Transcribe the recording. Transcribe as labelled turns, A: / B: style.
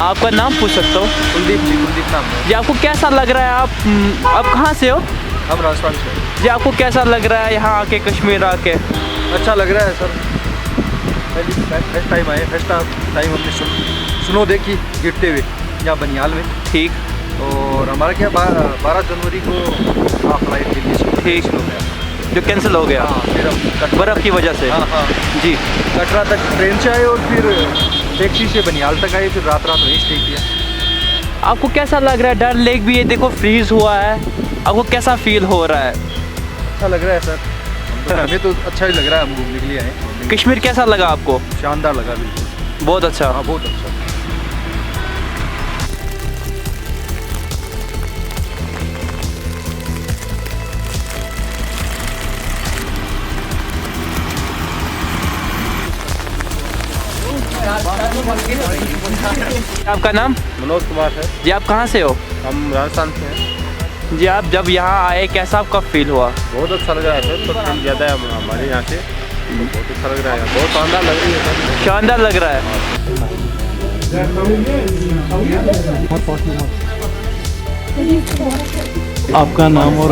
A: आपका नाम पूछ सकता हूँ?
B: कुलदीप जी, कुलदीप नाम है।
A: जी आपको कैसा लग रहा है? आप कहाँ से हो?
B: हम राजस्थान से।
A: जी आपको कैसा लग रहा है यहाँ आके, कश्मीर आके?
B: अच्छा लग रहा है सर। फर्स्ट टाइम आए, फर्स्ट टाइम हमने स्नो देखी गिरते हुए यहाँ बनियाल में।
A: ठीक।
B: और हमारा क्या 12 जनवरी को फ्लाइट दिल्ली से
A: ठीक।
B: हो गया,
A: जो कैंसिल हो गया?
B: हाँ फिर हम
A: बर्फ़ की वजह से?
B: हाँ हाँ
A: जी।
B: कटरा तक ट्रेन से आए और फिर टैक्सी से बनियाल तक आए, फिर रात वहीं स्टे किया।
A: आपको कैसा लग रहा है? डल लेक भी ये देखो फ्रीज हुआ है, आपको कैसा फील हो रहा है?
B: अच्छा लग रहा है सर, हमें तो अच्छा ही लग रहा है, हम घूमने के लिए आए।
A: कश्मीर कैसा लगा आपको?
B: शानदार लगा, बिल्कुल
A: बहुत अच्छा।
B: हाँ, बहुत अच्छा।
A: आपका नाम?
B: मनोज कुमार है।
A: जी आप कहाँ से हो?
B: हम राजस्थान से हैं।
A: जी आप जब यहाँ आए कैसा आपका फील हुआ?
B: बहुत अच्छा लग रहा है सर, तो ट्रेन ज़्यादा है हमारे यहाँ से, तो बहुत अच्छा लग रहा है, बहुत शानदार लग रही है सर।
A: शानदार लग रहा है।
C: आपका नाम और